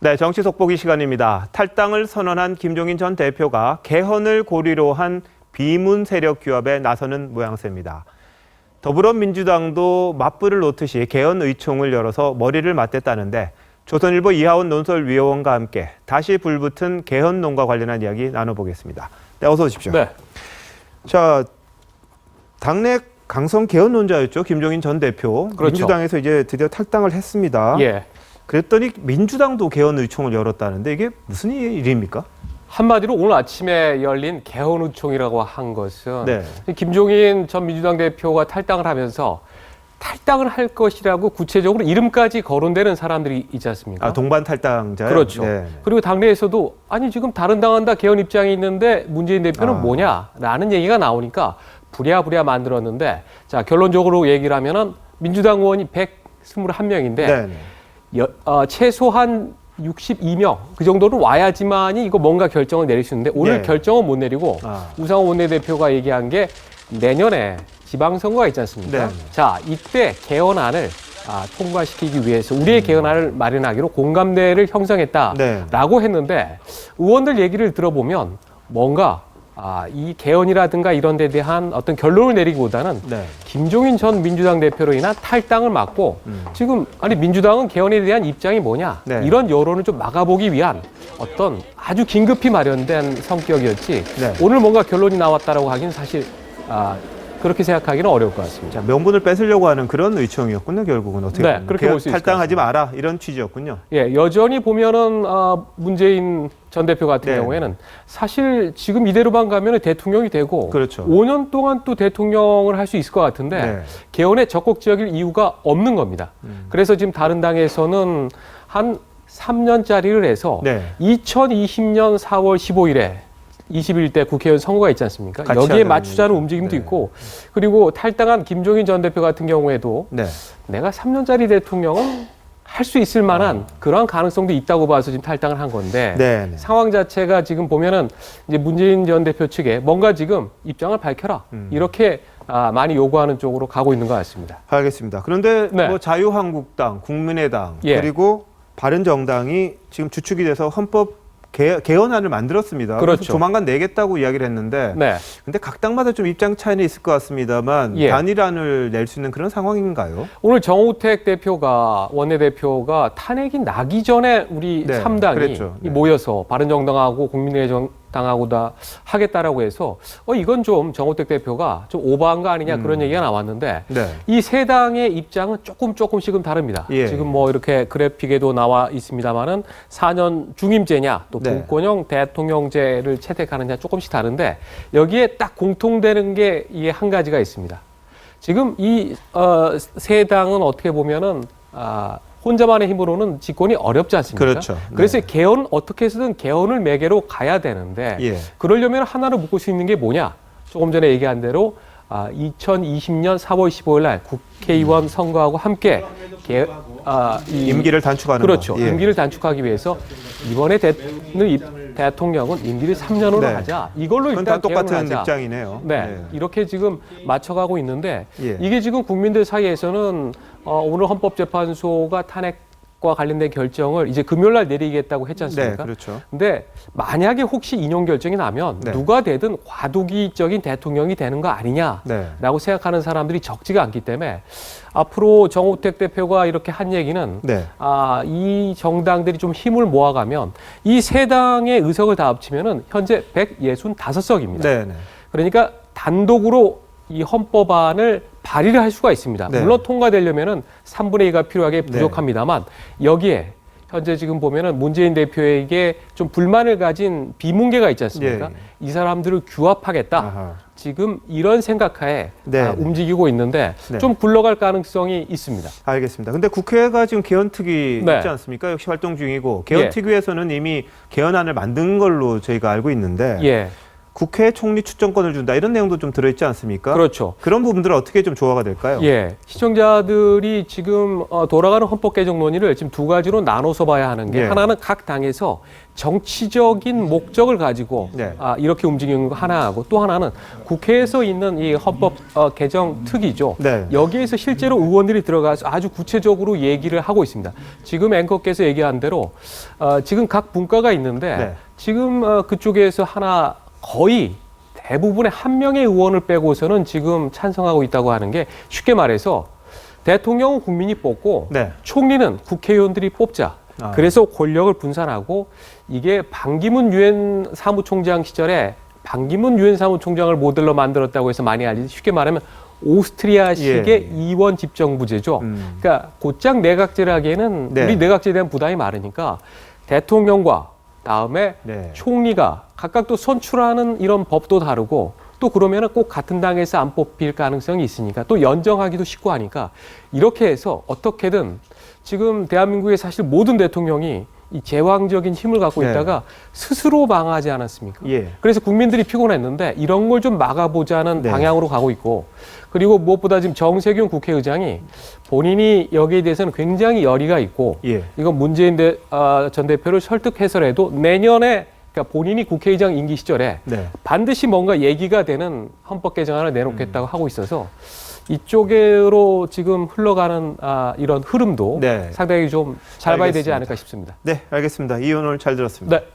네, 정치 속보기 시간입니다. 탈당을 선언한 김종인 전 대표가 개헌을 고리로 한 비문 세력 규합에 나서는 모양새입니다. 더불어민주당도 맞불을 놓듯이 개헌 의총을 열어서 머리를 맞댔다는데 조선일보 이하원 논설위원과 함께 다시 불붙은 개헌론과 관련한 이야기 나눠보겠습니다. 네, 어서 오십시오. 네. 자, 당내 강성 개헌론자였죠. 김종인 전 대표. 그렇죠. 민주당에서 이제 드디어 탈당을 했습니다. 예. 그랬더니 민주당도 개헌 의총을 열었다는데 이게 무슨 일입니까? 한마디로 오늘 아침에 열린 개헌의총이라고 한 것은 네. 김종인 전 민주당 대표가 탈당을 하면서 탈당을 할 것이라고 구체적으로 이름까지 거론되는 사람들이 있지 않습니까? 아, 동반 탈당자요? 그렇죠. 네. 그리고 당내에서도 아니 지금 다른 당은 다 개헌 입장이 있는데 문재인 대표는 뭐냐라는 얘기가 나오니까 부랴부랴 만들었는데 자 결론적으로 얘기를 하면은 민주당 의원이 121명인데 네. 최소한 62명 그 정도는 와야지만이 이거 뭔가 결정을 내릴 수 있는데 오늘 네. 결정은 못 내리고 우상호 원내대표가 얘기한 게 내년에 지방선거가 있지 않습니까? 네. 자 이때 개헌안을 통과시키기 위해서 우리의 개헌안을 마련하기로 공감대를 형성했다라고 네. 했는데 의원들 얘기를 들어보면 뭔가 이 개헌이라든가 이런 데 대한 어떤 결론을 내리기보다는 네. 김종인 전 민주당 대표로 인한 탈당을 막고 지금 아니 민주당은 개헌에 대한 입장이 뭐냐 네. 이런 여론을 좀 막아보기 위한 어떤 아주 긴급히 마련된 성격이었지 네. 오늘 뭔가 결론이 나왔다라고 하기는 사실 그렇게 생각하기는 어려울 것 같습니다. 자, 명분을 뺏으려고 하는 그런 의총이었군요. 결국은 어떻게 네, 보면. 그렇게 볼 수 있을 탈당하지 것 마라 이런 취지였군요. 예, 여전히 보면은 문재인 전 대표 같은 네. 경우에는 사실 지금 이대로만 가면 대통령이 되고 그렇죠. 5년 동안 또 대통령을 할 수 있을 것 같은데 네. 개헌에 적극적일 이유가 없는 겁니다. 그래서 지금 다른 당에서는 한 3년짜리를 해서 네. 2020년 4월 15일에 21대 국회의원 선거가 있지 않습니까? 같이 여기에 하는 맞추자는 움직임도 네. 있고 그리고 탈당한 김종인 전 대표 같은 경우에도 네. 내가 3년짜리 대통령은 할 수 있을 만한 그러한 가능성도 있다고 봐서 지금 탈당을 한 건데 네. 네. 상황 자체가 지금 보면은 이제 문재인 전 대표 측에 뭔가 지금 입장을 밝혀라 이렇게 많이 요구하는 쪽으로 가고 있는 것 같습니다. 알겠습니다. 그런데 네. 뭐 자유한국당, 국민의당 예. 그리고 바른정당이 지금 주축이 돼서 헌법 개헌안을 만들었습니다. 그렇죠. 그래서 조만간 내겠다고 이야기를 했는데 네. 근데 각 당마다 좀 입장 차이는 있을 것 같습니다만 예. 단일안을 낼 수 있는 그런 상황인가요? 오늘 정우택 대표가 원내대표가 탄핵이 나기 전에 우리 네, 3당이 그랬죠. 네. 모여서 바른정당하고 국민의당하고 다 하겠다라고 해서 이건 좀 정우택 대표가 좀 오버한 거 아니냐 그런 얘기가 나왔는데 네. 이 세 당의 입장은 조금씩은 다릅니다. 예. 지금 뭐 이렇게 그래픽에도 나와 있습니다만은 4년 중임제냐 또 네. 분권형 대통령제를 채택하느냐 조금씩 다른데 여기에 딱 공통되는 게 이게 한 가지가 있습니다. 지금 이 세 당은 어떻게 보면은 혼자만의 힘으로는 집권이 어렵지 않습니까? 그렇죠. 그래서 네. 개헌 어떻게 해서든 개헌을 매개로 가야 되는데 예. 그러려면 하나를 묶을 수 있는 게 뭐냐? 조금 전에 얘기한 대로 2020년 4월 15일 날 국회의원 선거하고 함께 임기를 단축하는 그렇죠. 거. 예. 임기를 단축하기 위해서 이번에 대통령은 임기를 3년으로 네. 하자. 이걸로 그건 일단 다 똑같은 개헌을 하자. 입장이네요. 네, 예. 이렇게 지금 맞춰가고 있는데 예. 이게 지금 국민들 사이에서는 오늘 헌법재판소가 탄핵과 관련된 결정을 이제 금요일 날 내리겠다고 했지 않습니까? 네, 그렇죠. 근데 만약에 혹시 인용 결정이 나면 네. 누가 되든 과도기적인 대통령이 되는 거 아니냐라고 네. 생각하는 사람들이 적지가 않기 때문에 앞으로 정우택 대표가 이렇게 한 얘기는 네. 이 정당들이 좀 힘을 모아가면 이 세 당의 의석을 다 합치면은 현재 165석입니다. 네, 네. 그러니까 단독으로 이 헌법안을 발의를 할 수가 있습니다. 네. 물론 통과되려면은 3분의 2가 필요하게 부족합니다만 여기에 현재 지금 보면은 문재인 대표에게 좀 불만을 가진 비문계가 있지 않습니까? 예. 이 사람들을 규합하겠다. 아하. 지금 이런 생각하에 네. 움직이고 있는데 네. 좀 굴러갈 가능성이 있습니다. 알겠습니다. 근데 국회가 지금 개헌특위 네. 있지 않습니까? 역시 활동 중이고 개헌특위에서는 이미 개헌안을 만든 걸로 저희가 알고 있는데 예. 국회 총리 추천권을 준다 이런 내용도 좀 들어있지 않습니까? 그렇죠. 그런 부분들은 어떻게 좀 조화가 될까요? 예, 시청자들이 지금 돌아가는 헌법 개정 논의를 지금 두 가지로 나눠서 봐야 하는 게 예. 하나는 각 당에서 정치적인 목적을 가지고 네. 이렇게 움직이는 거 하나하고 또 하나는 국회에서 있는 이 헌법 개정 특위죠. 네. 여기에서 실제로 의원들이 들어가서 아주 구체적으로 얘기를 하고 있습니다. 지금 앵커께서 얘기한 대로 지금 각 분과가 있는데 네. 지금 그쪽에서 하나 거의 대부분의 한 명의 의원을 빼고서는 지금 찬성하고 있다고 하는 게 쉽게 말해서 대통령은 국민이 뽑고 네. 총리는 국회의원들이 뽑자. 그래서 권력을 분산하고 이게 반기문 유엔 사무총장 시절에 반기문 유엔 사무총장을 모델로 만들었다고 해서 많이 알리지 쉽게 말하면 오스트리아식의 예. 이원 집정부제죠. 그러니까 곧장 내각제를 하기에는 네. 우리 내각제에 대한 부담이 많으니까 대통령과 다음에 네. 총리가 각각 또 선출하는 이런 법도 다르고 또 그러면은 꼭 같은 당에서 안 뽑힐 가능성이 있으니까 또 연정하기도 쉽고 하니까 이렇게 해서 어떻게든 지금 대한민국의 사실 모든 대통령이 이 제왕적인 힘을 갖고 네. 있다가 스스로 망하지 않았습니까? 예. 그래서 국민들이 피곤했는데 이런 걸 좀 막아보자는 네. 방향으로 가고 있고 그리고 무엇보다 지금 정세균 국회의장이 본인이 여기에 대해서는 굉장히 열의가 있고 예. 이건 문재인 전 대표를 설득해서라도 내년에 그러니까 본인이 국회의장 임기 시절에 네. 반드시 뭔가 얘기가 되는 헌법 개정안을 내놓겠다고 하고 있어서 이쪽으로 지금 흘러가는 이런 흐름도 네. 상당히 좀 잘 봐야 되지 알겠습니다. 않을까 싶습니다. 네, 알겠습니다. 이 의원 오늘 잘 들었습니다. 네.